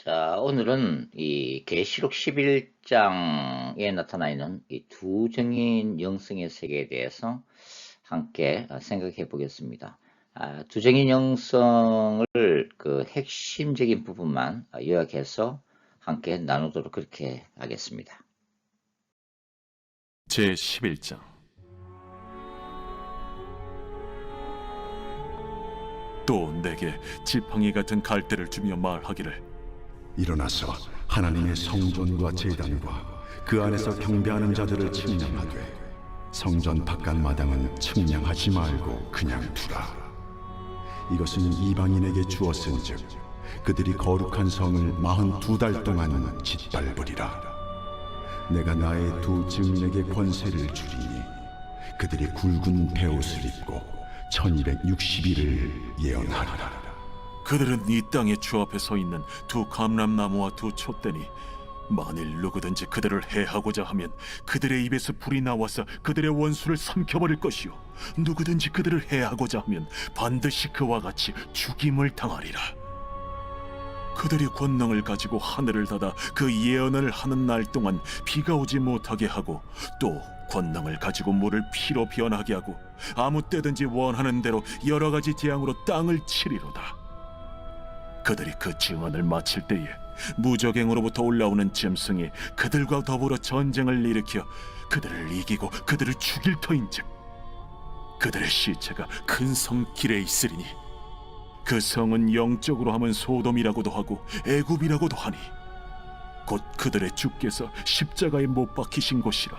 자, 오늘은 이 계시록 11장에 나타나 있는 이 두 증인 영성의 세계에 대해서 함께 생각해 보겠습니다. 두 증인 영성을 그 핵심적인 부분만 요약해서 함께 나누도록 그렇게 하겠습니다. 제11장. 또 내게 지팡이 같은 갈대를 주며 말하기를, 일어나서 하나님의 성전과 제단과 그 안에서 경배하는 자들을 측량하되 성전 바깥 마당은 측량하지 말고 그냥 두라. 이것은 이방인에게 주었은즉 그들이 거룩한 성을 42달 동안 짓밟으리라. 내가 나의 두 증인에게 권세를 주리니 그들이 굵은 베옷을 입고 1260일을 예언하리라. 그들은 이 땅의 주 앞에 서 있는 두 감람나무와 두 촛대니 만일 누구든지 그들을 해하고자 하면 그들의 입에서 불이 나와서 그들의 원수를 삼켜버릴 것이요, 누구든지 그들을 해하고자 하면 반드시 그와 같이 죽임을 당하리라. 그들이 권능을 가지고 하늘을 닫아 그 예언을 하는 날 동안 비가 오지 못하게 하고, 또 권능을 가지고 물을 피로 변하게 하고, 아무 때든지 원하는 대로 여러 가지 재앙으로 땅을 치리로다. 그들이 그 증언을 마칠 때에 무적행으로부터 올라오는 짐승이 그들과 더불어 전쟁을 일으켜 그들을 이기고 그들을 죽일 터인즉 그들의 시체가 큰 성 길에 있으리니 그 성은 영적으로 하면 소돔이라고도 하고 애굽이라고도 하니 곧 그들의 주께서 십자가에 못 박히신 곳이라.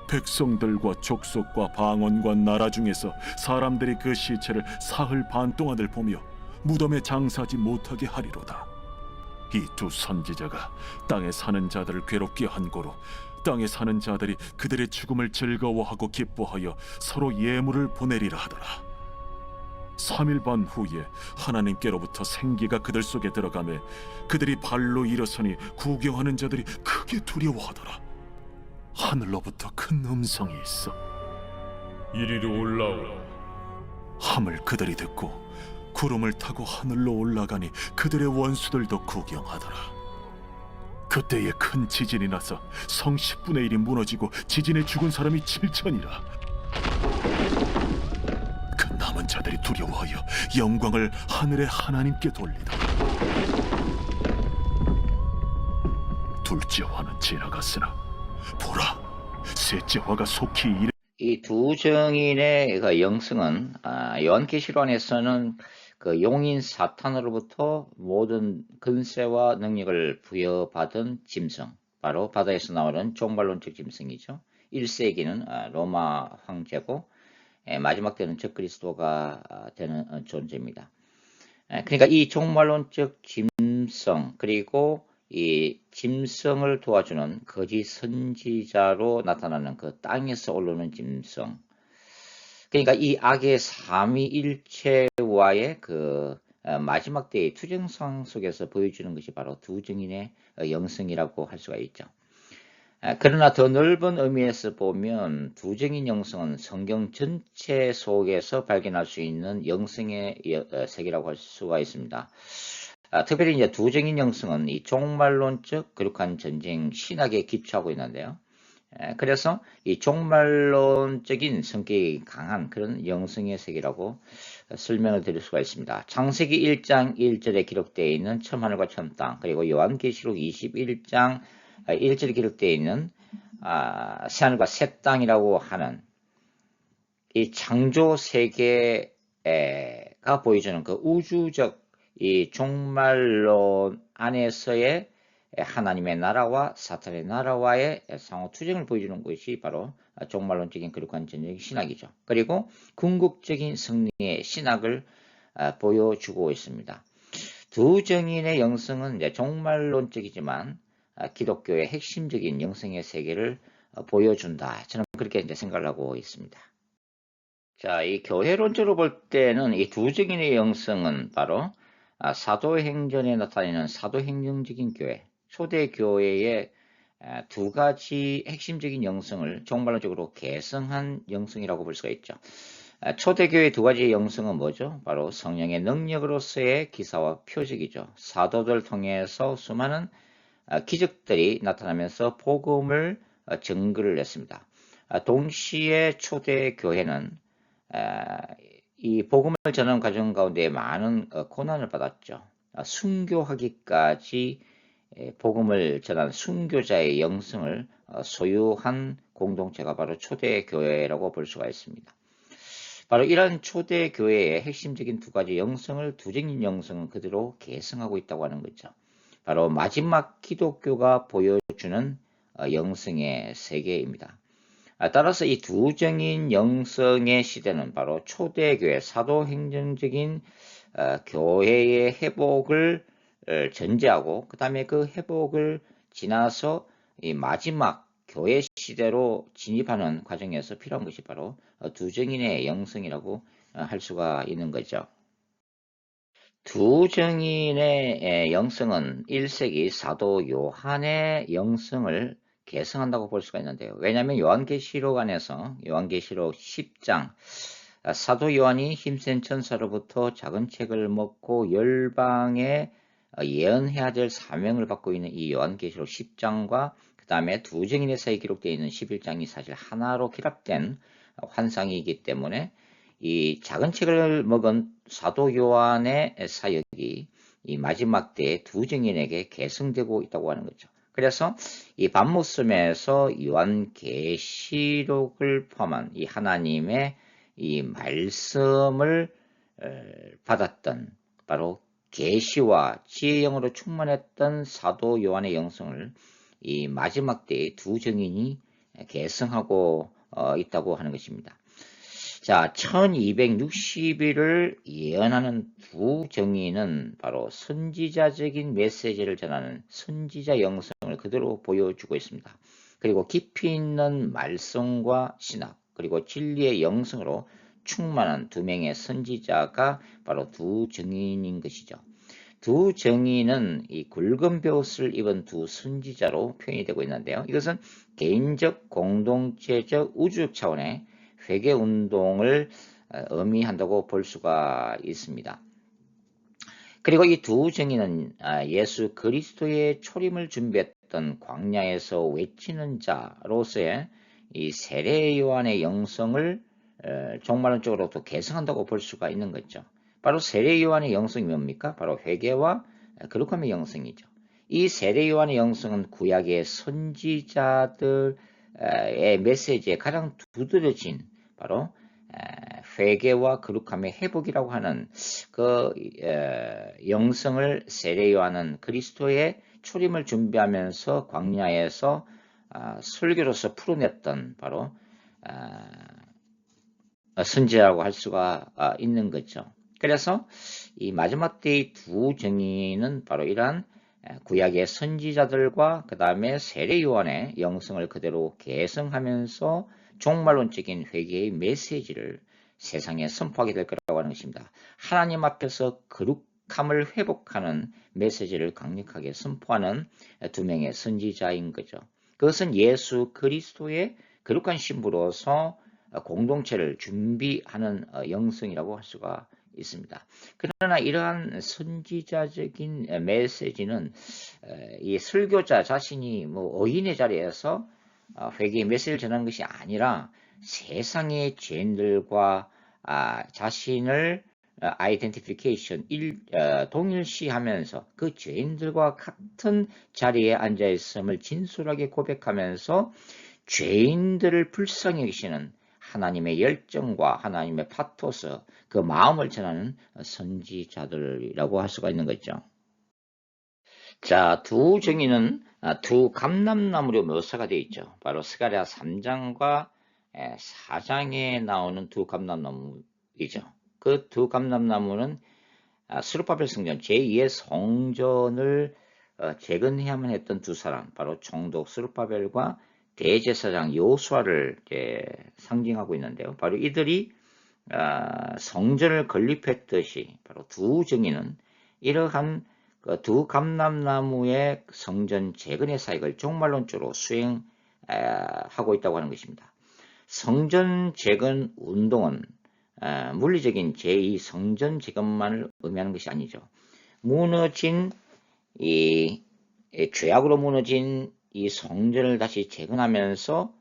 백성들과 족속과 방언과 나라 중에서 사람들이 그 시체를 사흘 반 동안을 보며 무덤에 장사하지 못하게 하리로다. 이 두 선지자가 땅에 사는 자들을 괴롭게 한 고로 땅에 사는 자들이 그들의 죽음을 즐거워하고 기뻐하여 서로 예물을 보내리라 하더라. 3일 반 후에 하나님께로부터 생기가 그들 속에 들어가매 그들이 발로 일어서니 구경하는 자들이 크게 두려워하더라. 하늘로부터 큰 음성이 있어 이리로 올라오라. 함을 그들이 듣고 구름을 타고 하늘로 올라가니 그들의 원수들도 구경하더라. 그때에 큰 지진이 나서 성 10분의 1이 무너지고 지진에 죽은 사람이 7천이라. 그 남은 자들이 두려워하여 영광을 하늘의 하나님께 돌리더라. 둘째 화는 지나갔으나 보라, 셋째 화가 속히 이르. 이 두 증인의 그 영성은 요한계시록 안에서는 그 용인 사탄으로부터 모든 근세와 능력을 부여받은 짐승, 바로 바다에서 나오는 종말론적 짐승이죠. 1세기는 로마 황제고 마지막 때는 적그리스도가 되는 존재입니다. 그러니까 이 종말론적 짐승, 그리고 이 짐승을 도와주는 거짓 선지자로 나타나는 그 땅에서 올라오는 짐승. 그러니까 이 악의 삼위일체와의 그 마지막 때의 투정상 속에서 보여주는 것이 바로 두 증인의 영성이라고 할 수가 있죠. 그러나 더 넓은 의미에서 보면 두 증인 영성은 성경 전체 속에서 발견할 수 있는 영성의 세계라고 할 수가 있습니다. 특별히 이제 두 증인 영성은 이 종말론적 거룩한 전쟁 신학에 기초하고 있는데요. 그래서 이 종말론적인 성격이 강한 그런 영성의 세계라고 설명을 드릴 수가 있습니다. 창세기 1장 1절에 기록되어 있는 처음 하늘과 처음 땅, 그리고 요한계시록 21장 1절에 기록되어 있는 새하늘과 새 땅이라고 하는 이 창조 세계가 보여주는 그 우주적 이 종말론 안에서의 하나님의 나라와 사탄의 나라와의 상호 투쟁을 보여주는 것이 바로 종말론적인 거룩한 전쟁의 신학이죠. 그리고 궁극적인 승리의 신학을 보여주고 있습니다. 두 증인의 영성은 이제 종말론적이지만 기독교의 핵심적인 영성의 세계를 보여준다. 저는 그렇게 이제 생각을 하고 있습니다. 자, 이 교회론적으로 볼 때는 이 두 증인의 영성은 바로 사도행전에 나타나는 사도행정적인 교회, 초대 교회의 두 가지 핵심적인 영성을 종말론적으로 개성한 영성이라고 볼 수가 있죠. 초대교회 두 가지 영성은 뭐죠? 바로 성령의 능력으로서의 기사와 표적이죠. 사도들 통해서 수많은 기적들이 나타나면서 복음을 증거를 했습니다. 동시에 초대교회는 이 복음을 전하는 과정 가운데 많은 고난을 받았죠. 순교하기까지 복음을 전한 순교자의 영성을 소유한 공동체가 바로 초대교회라고 볼 수가 있습니다. 바로 이러한 초대교회의 핵심적인 두 가지 영성을 두증인 영성은 그대로 계승하고 있다고 하는 거죠. 바로 마지막 기독교가 보여주는 영성의 세계입니다. 따라서 이 두증인 영성의 시대는 바로 초대교회 사도행정적인 교회의 회복을 전제하고 그 다음에 그 회복을 지나서 이 마지막 교회 시대로 진입하는 과정에서 필요한 것이 바로 두증인의 영성이라고 할 수가 있는 거죠. 두증인의 영성은 1세기 사도 요한의 영성을 계승한다고 볼 수가 있는데요. 왜냐하면 요한계시록 안에서 요한계시록 10장 사도 요한이 힘센 천사로부터 작은 책을 먹고 열방에 예언해야 될 사명을 받고 있는 이 요한계시록 10장과 그 다음에 두증인의 사이에 기록되어 있는 11장이 사실 하나로 결합된 환상이기 때문에 이 작은 책을 먹은 사도 요한의 사역이 이 마지막 때에 두증인에게 계승되고 있다고 하는 거죠. 그래서 이 반모섬에서 요한계시록을 포함한 이 하나님의 이 말씀을 받았던 바로 계시와 지혜의 영으로 충만했던 사도 요한의 영성을 이 마지막 때에 두 증인이 계승하고 있다고 하는 것입니다. 자, 1260일을 예언하는 두 증인은 바로 선지자적인 메시지를 전하는 선지자 영성을 그대로 보여주고 있습니다. 그리고 깊이 있는 말씀과 신학 그리고 진리의 영성으로 충만한 두 명의 선지자가 바로 두 증인인 것이죠. 두 증인은 이 굵은 벼옷을 입은 두 선지자로 표현이 되고 있는데요. 이것은 개인적, 공동체적, 우주적 차원의 회개 운동을 의미한다고 볼 수가 있습니다. 그리고 이 두 증인은 예수 그리스도의 초림을 준비했던 광야에서 외치는 자로서의 이 세례 요한의 영성을 종말론적으로 또 계승한다고 볼 수가 있는 거죠. 바로 세례 요한의 영성이 뭡니까? 바로 회개와 거룩함의 영성이죠. 이 세례 요한의 영성은 구약의 선지자들의 메시지에 가장 두드러진 바로 회개와 거룩함의 회복이라고 하는 그 영성을 세례 요한은 그리스도의 초림을 준비하면서 광야에서 설교로서 풀어냈던 바로 선지자라고 할 수가 있는 거죠. 그래서 이 마지막 때의 두 증인은 바로 이러한 구약의 선지자들과 그 다음에 세례 요한의 영성을 그대로 계승하면서 종말론적인 회개의 메시지를 세상에 선포하게 될 거라고 하는 것입니다. 하나님 앞에서 거룩함을 회복하는 메시지를 강력하게 선포하는 두 명의 선지자인 거죠. 그것은 예수 그리스도의 거룩한 신부로서 공동체를 준비하는 영성이라고 할 수가 있습니다. 그러나 이러한 선지자적인 메시지는 이 설교자 자신이 의인의 자리에서 회개의 메시지를 전하는 것이 아니라 세상의 죄인들과 자신을 아이덴티피케이션 동일시하면서 그 죄인들과 같은 자리에 앉아 있음을 진솔하게 고백하면서 죄인들을 불쌍히 여기시는 하나님의 열정과 하나님의 파토스, 그 마음을 전하는 선지자들이라고 할 수가 있는 거죠. 자, 두 증인은 두 감람나무로 묘사가 되어 있죠. 바로 스가랴 3장과 4장에 나오는 두 감람나무이죠. 그 두 감람나무는 스룹바벨 성전, 제2의 성전을 재건해야만 했던 두 사람, 바로 총독 스룹바벨과 대제사장 요수아를 상징하고 있는데요. 바로 이들이 성전을 건립했듯이 바로 두 증인은 이러한 두 감람나무의 성전 재건의 사역을 종말론적으로 수행하고 있다고 하는 것입니다. 성전 재건 운동은 물리적인 제2 성전 재건만을 의미하는 것이 아니죠. 무너진 죄악으로 무너진 이 성전을 다시 재건하면서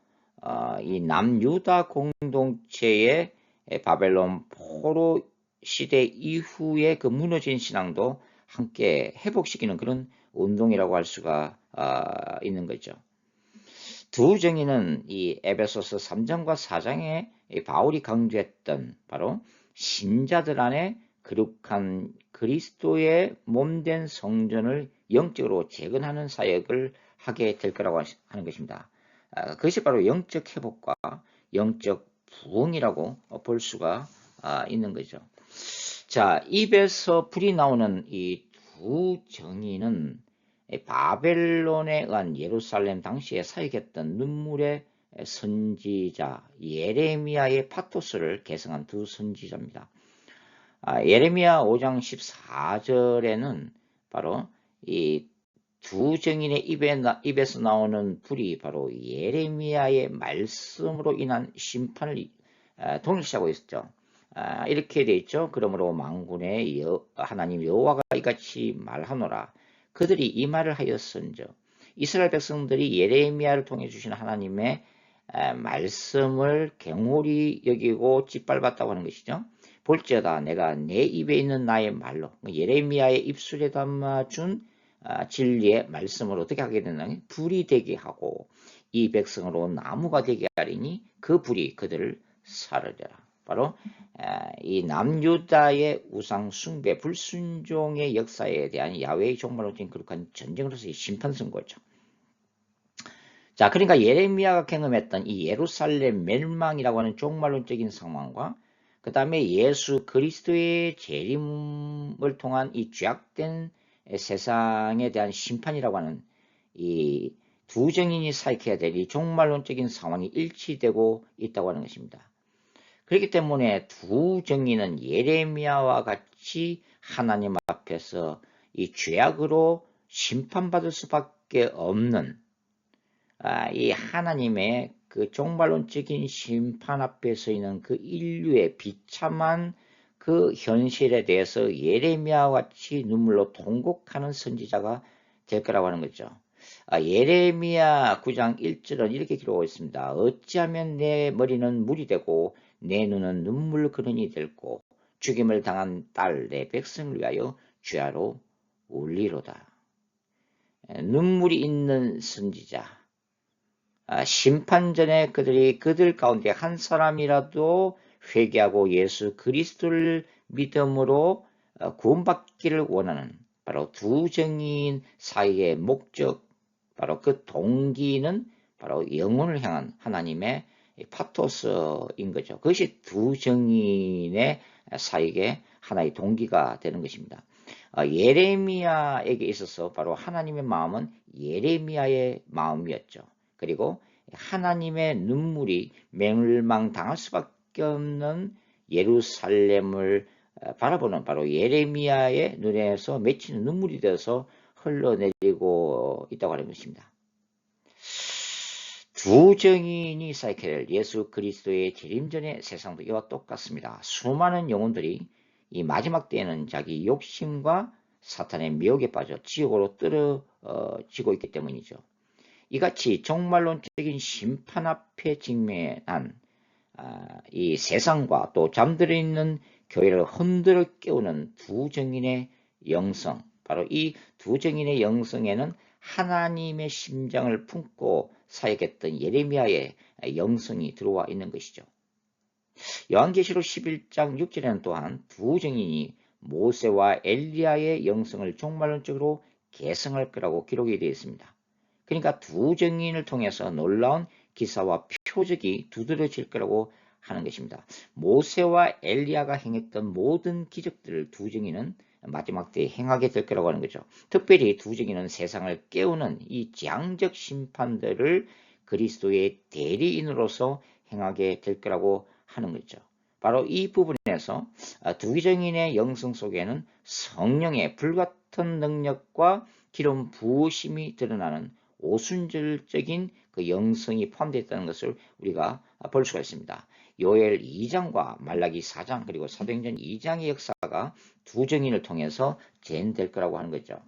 이 남유다 공동체의 바벨론 포로 시대 이후의 그 무너진 신앙도 함께 회복시키는 그런 운동이라고 할 수가 있는 거죠. 두 정의는 이 에베소서 3장과 4장에 바울이 강조했던 바로 신자들 안에 거룩한 그리스도의 몸된 성전을 영적으로 재건하는 사역을 하게 될 거라고 하는 것입니다. 그것이 바로 영적 회복과 영적 부흥이라고 볼 수가 있는 거죠. 자, 입에서 불이 나오는 이 두 정의는 바벨론에 의한 예루살렘 당시에 사역했던 눈물의 선지자 예레미야의 파토스를 개성한 두 선지자입니다. 예레미야 5장 14절에는 바로 이 두 정인의 입에서 나오는 불이 바로 예레미야의 말씀으로 인한 심판을 동일시하고 있었죠. 이렇게 되어 있죠. 그러므로 만군의 하나님 여호와가 이같이 말하노라. 그들이 이 말을 하였은즉 이스라엘 백성들이 예레미야를 통해 주신 하나님의 말씀을 경홀히 여기고 짓밟았다고 하는 것이죠. 볼지어다 내가 내 입에 있는 나의 말로 예레미야의 입술에 담아준 진리의 말씀을 어떻게 하게 되느냐 불이 되게 하고 이 백성으로 나무가 되게 하리니 그 불이 그들을 사르리라. 바로 이 남유다의 우상 숭배 불순종의 역사에 대한 야훼의 종말론적인 거룩한 전쟁으로서의 심판 선고죠. 자, 그러니까 예레미야가 경험했던 이 예루살렘 멸망이라고 하는 종말론적인 상황과 그 다음에 예수 그리스도의 재림을 통한 이 죄악된 세상에 대한 심판이라고 하는 이 두 정인이 사역해야 될 이 종말론적인 상황이 일치되고 있다고 하는 것입니다. 그렇기 때문에 두 정인은 예레미야와 같이 하나님 앞에서 이 죄악으로 심판받을 수밖에 없는 이 하나님의 그 종말론적인 심판 앞에 서 있는 그 인류의 비참한 그 현실에 대해서 예레미야와 같이 눈물로 통곡하는 선지자가 될 거라고 하는 거죠. 예레미야 9장 1절은 이렇게 기록하고 있습니다. 어찌하면 내 머리는 물이 되고 내 눈은 눈물 그른이 될고 죽임을 당한 딸 내 백성을 위하여 죄하로 울리로다. 눈물이 있는 선지자. 심판 전에 그들 가운데 한 사람이라도 회개하고 예수 그리스도를 믿음으로 구원받기를 원하는 바로 두 정인 사이의 목적, 바로 그 동기는 바로 영혼을 향한 하나님의 파토스인 거죠. 그것이 두 정인의 사이의 하나의 동기가 되는 것입니다. 예레미야에게 있어서 바로 하나님의 마음은 예레미야의 마음이었죠. 그리고 하나님의 눈물이 멸망당할 수밖에 없는 예루살렘을 바라보는 바로 예레미야의 눈에서 맺히는 눈물이 되어서 흘러내리고 있다고 하는 것입니다. 두 정인이 사역할 예수 그리스도의 재림 전의 세상도 이와 똑같습니다. 수많은 영혼들이 이 마지막 때에는 자기 욕심과 사탄의 미혹에 빠져 지옥으로 떨어지고 있기 때문이죠. 이같이 종말론적인 심판 앞에 직면한 이 세상과 또 잠들어 있는 교회를 흔들어 깨우는 두 정인의 영성, 바로 이 두 정인의 영성에는 하나님의 심장을 품고 사역했던 예레미야의 영성이 들어와 있는 것이죠. 요한계시록 11장 6절에는 또한 두 정인이 모세와 엘리야의 영성을 종말론적으로 계승할 거라고 기록이 되어 있습니다. 그러니까 두 정인을 통해서 놀라운 기사와 표적이 두드러질 거라고 하는 것입니다. 모세와 엘리야가 행했던 모든 기적들을 두 정인은 마지막 때에 행하게 될 거라고 하는 거죠. 특별히 두 정인은 세상을 깨우는 이 재앙적 심판들을 그리스도의 대리인으로서 행하게 될 거라고 하는 거죠. 바로 이 부분에서 두 정인의 영성 속에는 성령의 불같은 능력과 기름 부으심이 드러나는 오순절적인 그 영성이 포함되어 있다는 것을 우리가 볼 수가 있습니다. 요엘 2장과 말라기 4장 그리고 사도행전 2장의 역사가 두 정인을 통해서 재현될 거라고 하는 거죠.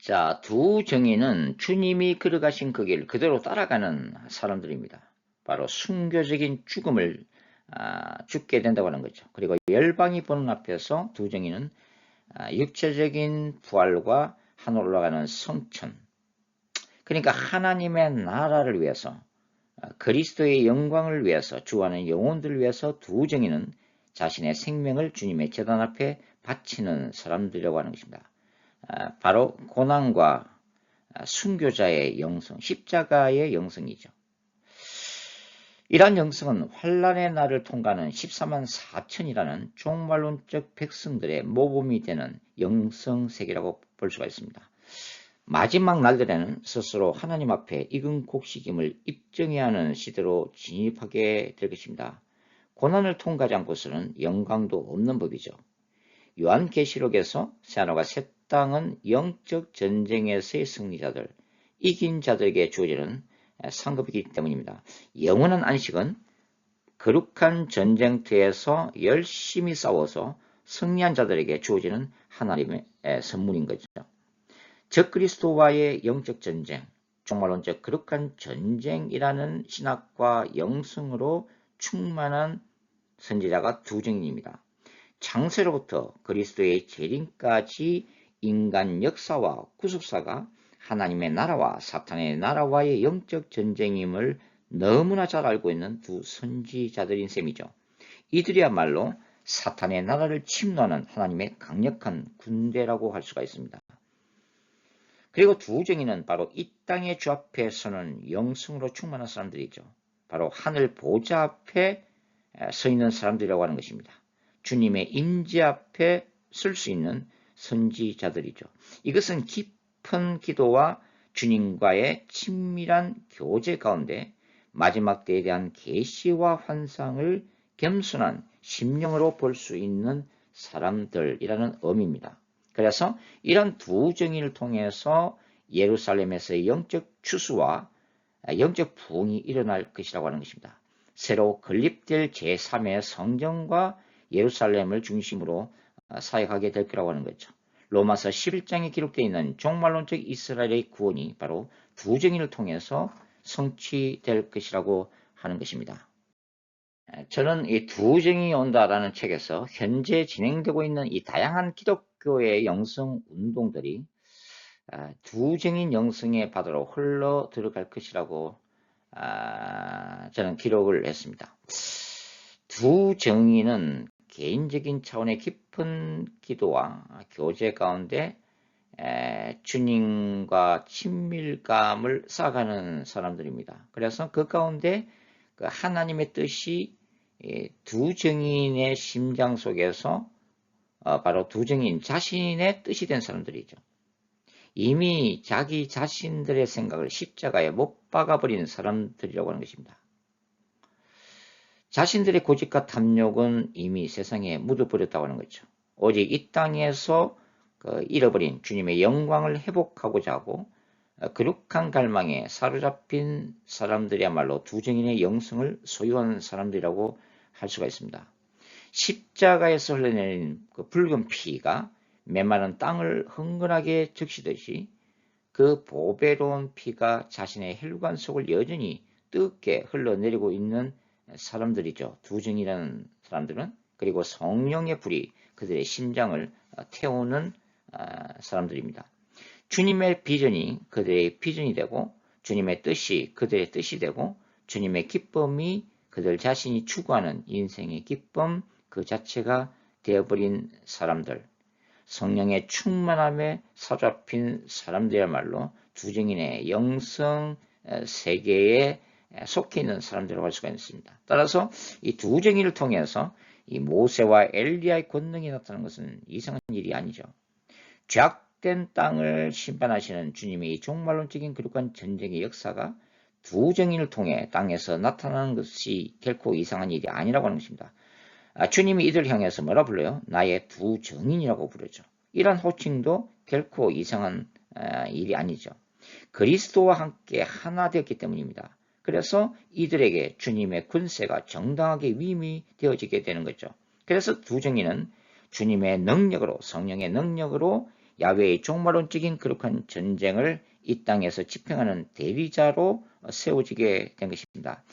자, 두 정인은 주님이 걸어가신 그 길 그대로 따라가는 사람들입니다. 바로 순교적인 죽음을 죽게 된다고 하는 거죠. 그리고 열방이 보는 앞에서 두 정인은 육체적인 부활과 하늘 올라가는 성천, 그러니까 하나님의 나라를 위해서 그리스도의 영광을 위해서 주하는 영혼들을 위해서 두 정인은 자신의 생명을 주님의 제단 앞에 바치는 사람들이라고 하는 것입니다. 바로 고난과 순교자의 영성, 십자가의 영성이죠. 이러한 영성은 환란의 날을 통과하는 14만 4천이라는 종말론적 백성들의 모범이 되는 영성세계라고 볼 수가 있습니다. 마지막 날들에는 스스로 하나님 앞에 익은 곡식임을 입증해야 하는 시대로 진입하게 될 것입니다. 고난을 통과하지 않고서는 영광도 없는 법이죠. 요한계시록에서 새하늘과 새 땅은 영적 전쟁에서의 승리자들, 이긴 자들에게 주어지는 상급이기 때문입니다. 영원한 안식은 거룩한 전쟁터에서 열심히 싸워서 승리한 자들에게 주어지는 하나님의 선물인 거죠. 적그리스도와의 영적 전쟁, 종말론적 거룩한 전쟁이라는 신학과 영성으로 충만한 선지자가 두 정인입니다. 창세로부터 그리스도의 재림까지 인간 역사와 구속사가 하나님의 나라와 사탄의 나라와의 영적 전쟁임을 너무나 잘 알고 있는 두 선지자들인 셈이죠. 이들이야말로 사탄의 나라를 침노하는 하나님의 강력한 군대라고 할 수가 있습니다. 그리고 두 정인은 바로 이 땅의 주 앞에 서는 영성으로 충만한 사람들이죠. 바로 하늘 보좌 앞에 서 있는 사람들이라고 하는 것입니다. 주님의 임재 앞에 설 수 있는 선지자들이죠. 이것은 깊은 기도와 주님과의 친밀한 교제 가운데 마지막 때에 대한 계시와 환상을 겸손한 심령으로 볼 수 있는 사람들이라는 의미입니다. 그래서 이런 두 정인을 통해서 예루살렘에서의 영적 추수와 영적 부흥이 일어날 것이라고 하는 것입니다. 새로 건립될 제3의 성전과 예루살렘을 중심으로 사역하게 될 거라고 하는 거죠. 로마서 11장에 기록되어 있는 종말론적 이스라엘의 구원이 바로 두 정인을 통해서 성취될 것이라고 하는 것입니다. 저는 이 두 정인이 온다라는 책에서 현재 진행되고 있는 이 다양한 기독교의 영성 운동들이 두 정인 영성의 바다로 흘러 들어갈 것이라고 저는 기록을 했습니다. 두 정인은 개인적인 차원의 깊은 기도와 교제 가운데 주님과 친밀감을 쌓아가는 사람들입니다. 그래서 그 가운데 그 하나님의 뜻이 두 정인의 심장 속에서 바로 두 정인 자신의 뜻이 된 사람들이죠. 이미 자기 자신들의 생각을 십자가에 못 박아버린 사람들이라고 하는 것입니다. 자신들의 고집과 탐욕은 이미 세상에 묻어버렸다고 하는 거죠. 오직 이 땅에서 잃어버린 주님의 영광을 회복하고자 하고 거룩한 갈망에 사로잡힌 사람들이야말로 두 정인의 영성을 소유한 사람들이라고 할 수가 있습니다. 십자가에서 흘러내린 그 붉은 피가 메마른 땅을 흥건하게 적시듯이 그 보배로운 피가 자신의 혈관 속을 여전히 뜨겁게 흘러내리고 있는 사람들이죠. 두 정이라는 사람들은. 그리고 성령의 불이 그들의 심장을 태우는 사람들입니다. 주님의 비전이 그들의 비전이 되고 주님의 뜻이 그들의 뜻이 되고 주님의 기쁨이 그들 자신이 추구하는 인생의 기쁨 그 자체가 되어버린 사람들, 성령의 충만함에 사로잡힌 사람들이야말로 두 정인의 영성 세계에 속해 있는 사람들이라고 할 수가 있습니다. 따라서 이 두 정인을 통해서 이 모세와 엘리야의 권능이 나타나는 것은 이상한 일이 아니죠. 죄악된 땅을 심판하시는 주님의 이 종말론적인 거룩한 전쟁의 역사가 두 정인을 통해 땅에서 나타나는 것이 결코 이상한 일이 아니라고 하는 것입니다. 주님이 이들 향해서 뭐라 불러요? 나의 두 정인이라고 부르죠. 이런 호칭도 결코 이상한 일이 아니죠. 그리스도와 함께 하나 되었기 때문입니다. 그래서 이들에게 주님의 군세가 정당하게 위임이 되어지게 되는 거죠. 그래서 두 정의는 주님의 능력으로, 성령의 능력으로 야훼의 종말론적인 거룩한 전쟁을 이 땅에서 집행하는 대리자로 세워지게 된 것입니다.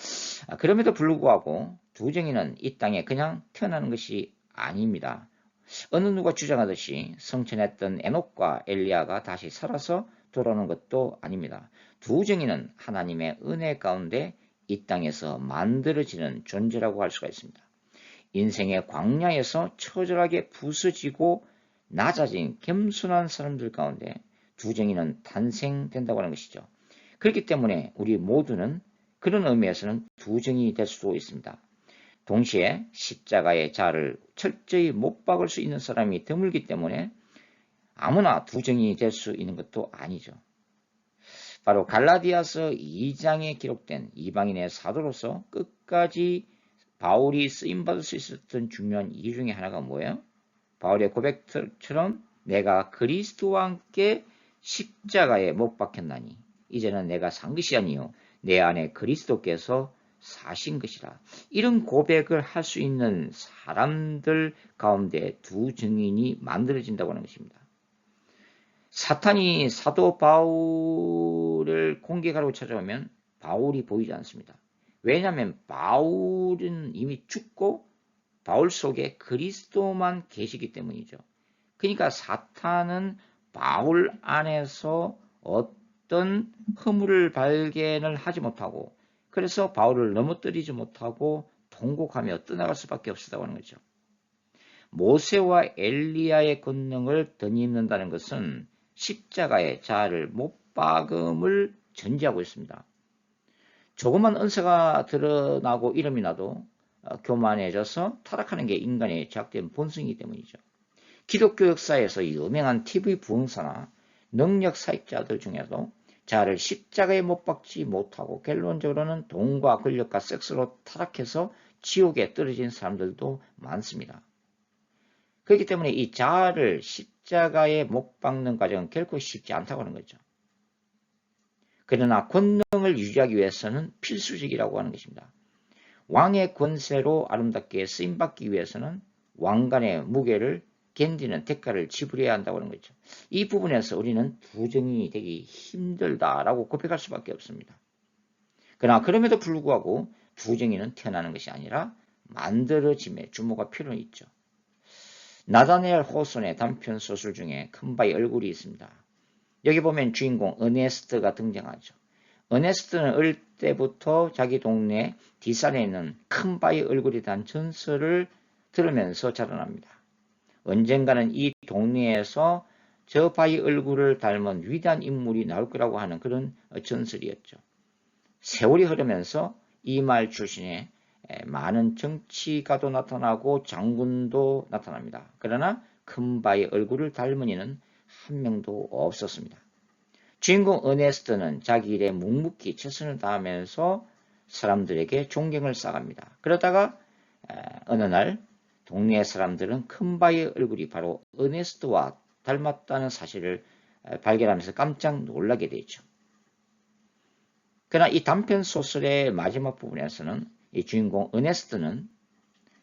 그럼에도 불구하고 두 정의는 이 땅에 그냥 태어나는 것이 아닙니다. 어느 누가 주장하듯이 성천했던 에녹과 엘리야가 다시 살아서 돌아오는 것도 아닙니다. 두 정의는 하나님의 은혜 가운데 이 땅에서 만들어지는 존재라고 할 수가 있습니다. 인생의 광야에서 처절하게 부서지고 낮아진 겸손한 사람들 가운데 두 정의는 탄생된다고 하는 것이죠. 그렇기 때문에 우리 모두는 그런 의미에서는 두 정이 될 수도 있습니다. 동시에 십자가의 자를 철저히 못 박을 수 있는 사람이 드물기 때문에 아무나 두 정이 될 수 있는 것도 아니죠. 바로 갈라디아서 2장에 기록된 이방인의 사도로서 끝까지 바울이 쓰임받을 수 있었던 중요한 이유 중에 하나가 뭐예요? 바울의 고백처럼 내가 그리스도와 함께 십자가에 못 박혔나니 이제는 내가 산 것이 아니요 내 안에 그리스도께서 사신 것이라. 이런 고백을 할 수 있는 사람들 가운데 두 증인이 만들어진다고 하는 것입니다. 사탄이 사도 바울을 공격하려고 찾아오면 바울이 보이지 않습니다. 왜냐하면 바울은 이미 죽고 바울 속에 그리스도만 계시기 때문이죠. 그러니까 사탄은 바울 안에서 어떤 허물을 발견을 하지 못하고 그래서 바울을 넘어뜨리지 못하고 통곡하며 떠나갈 수밖에 없었다고 하는 거죠. 모세와 엘리야의 권능을 덧입는다는 것은 십자가의 자를 못 박음을 전제하고 있습니다. 조그만 은사가 드러나고 이름이 나도 교만해져서 타락하는 게 인간의 죄악된 본성이기 때문이죠. 기독교 역사에서 유명한 TV 부흥사나 능력 사역자들 중에도 자를 십자가에 못 박지 못하고 결론적으로는 돈과 권력과 섹스로 타락해서 지옥에 떨어진 사람들도 많습니다. 그렇기 때문에 이 자아를 십자가에 못 박는 과정은 결코 쉽지 않다고 하는 거죠. 그러나 권능을 유지하기 위해서는 필수적이라고 하는 것입니다. 왕의 권세로 아름답게 쓰임받기 위해서는 왕관의 무게를 견디는 대가를 지불해야 한다고 하는 거죠. 이 부분에서 우리는 두 정이 되기 힘들다라고 고백할 수밖에 없습니다. 그러나 그럼에도 불구하고 두 정의는 태어나는 것이 아니라 만들어짐에 주목할 필요는 있죠. 나다니엘 호손의 단편 소설 중에 큰바의 얼굴이 있습니다. 여기 보면 주인공 어네스트가 등장하죠. 어네스트는 어릴 때부터 자기 동네 뒷산에 있는 큰바의 얼굴에 대한 전설을 들으면서 자라납니다. 언젠가는 이 동네에서 저 바의 얼굴을 닮은 위대한 인물이 나올 거라고 하는 그런 전설이었죠. 세월이 흐르면서 이 마을 출신에 많은 정치가도 나타나고 장군도 나타납니다. 그러나 큰 바의 얼굴을 닮은 이는 한 명도 없었습니다. 주인공 어네스트는 자기 일에 묵묵히 최선을 다하면서 사람들에게 존경을 쌓아갑니다. 그러다가 어느 날 동네 사람들은 큰 바의 얼굴이 바로 어네스트와 닮았다는 사실을 발견하면서 깜짝 놀라게 되죠. 그러나 이 단편 소설의 마지막 부분에서는 이 주인공 어네스트는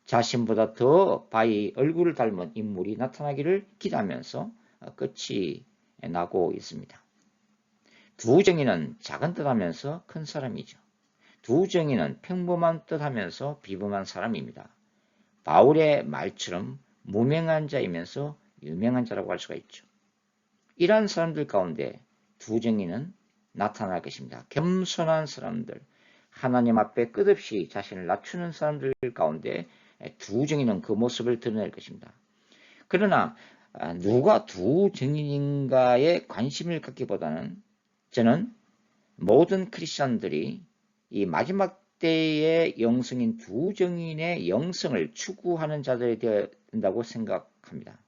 자신보다 더 바의 얼굴을 닮은 인물이 나타나기를 기대하면서 끝이 나고 있습니다. 두 정의는 작은 듯하면서 큰 사람이죠. 두 정의는 평범한 듯하면서 비범한 사람입니다. 바울의 말처럼 무명한 자이면서 유명한 자라고 할 수가 있죠. 이러한 사람들 가운데 두 정의는 나타날 것입니다. 겸손한 사람들, 하나님 앞에 끝없이 자신을 낮추는 사람들 가운데 두 정의는 그 모습을 드러낼 것입니다. 그러나 누가 두 정의인가에 관심을 갖기보다는 저는 모든 크리스천들이 이 마지막 때의 영성인 두 정인의 영성을 추구하는 자들이 되어야 된다고 생각합니다.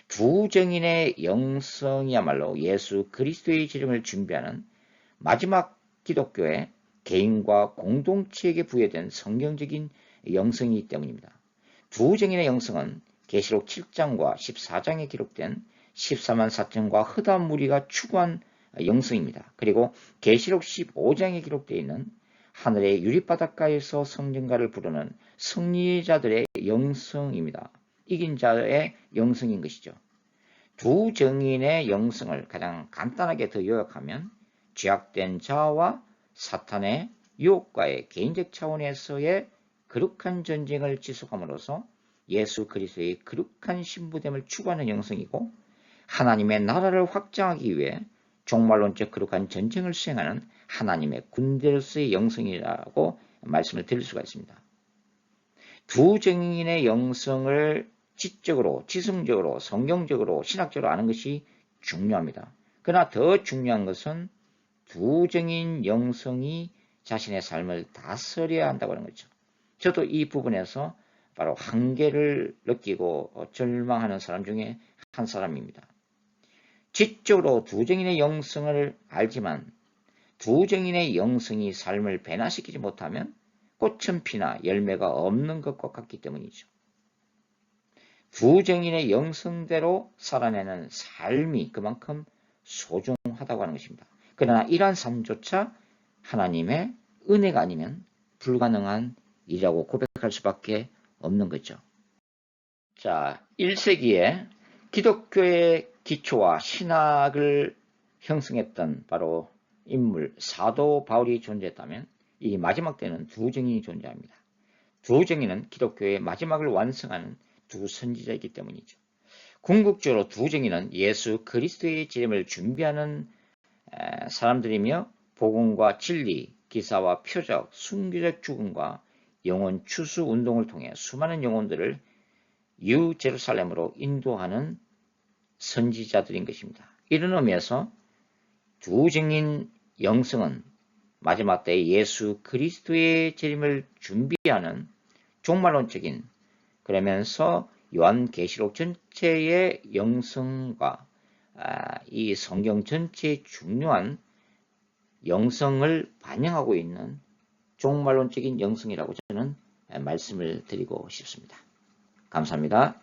두 정인의 영성이야말로 예수 그리스도의 재림을 준비하는 마지막 기독교의 개인과 공동체에게 부여된 성경적인 영성이기 때문입니다. 두 정인의 영성은 계시록 7장과 14장에 기록된 14만 4천과 흑암 무리가 추구한 영성입니다. 그리고 계시록 15장에 기록되어 있는 하늘의 유리바닷가에서 성전가를 부르는 승리자들의 영성입니다. 이긴 자의 영성인 것이죠. 두 증인의 영성을 가장 간단하게 더 요약하면 죄악된 자와 사탄의 유혹과의 개인적 차원에서의 거룩한 전쟁을 지속함으로써 예수 그리스도의 거룩한 신부됨을 추구하는 영성이고, 하나님의 나라를 확장하기 위해 종말론적 거룩한 전쟁을 수행하는 하나님의 군대로서의 영성이라고 말씀을 드릴 수가 있습니다. 두 증인의 영성을 지적으로, 지성적으로, 성경적으로, 신학적으로 아는 것이 중요합니다. 그러나 더 중요한 것은 두 증인 영성이 자신의 삶을 다스려야 한다고 하는 거죠. 저도 이 부분에서 바로 한계를 느끼고 절망하는 사람 중에 한 사람입니다. 지적으로 두 증인의 영성을 알지만 두 증인의 영성이 삶을 변화시키지 못하면 꽃은 피나 열매가 없는 것과 같기 때문이죠. 두 증인의 영성대로 살아내는 삶이 그만큼 소중하다고 하는 것입니다. 그러나 이러한 삶조차 하나님의 은혜가 아니면 불가능한 일이라고 고백할 수밖에 없는 거죠. 자, 1세기에 기독교의 기초와 신학을 형성했던 바로 인물 사도 바울이 존재했다면 이 마지막 때는 두 증인이 존재합니다. 두 증인은 기독교의 마지막을 완성하는 두 선지자이기 때문이죠. 궁극적으로 두 증인은 예수 그리스도의 재림을 준비하는 사람들이며 복음과 진리, 기사와 표적, 순교적 죽음과 영혼 추수 운동을 통해 수많은 영혼들을 뉴 제루살렘으로 인도하는 선지자들인 것입니다. 이런 의미에서 두 증인 영성은 마지막 때 예수 그리스도의 재림을 준비하는 종말론적인, 그러면서 요한계시록 전체의 영성과 이 성경 전체의 중요한 영성을 반영하고 있는 종말론적인 영성이라고 저는 말씀을 드리고 싶습니다. 감사합니다.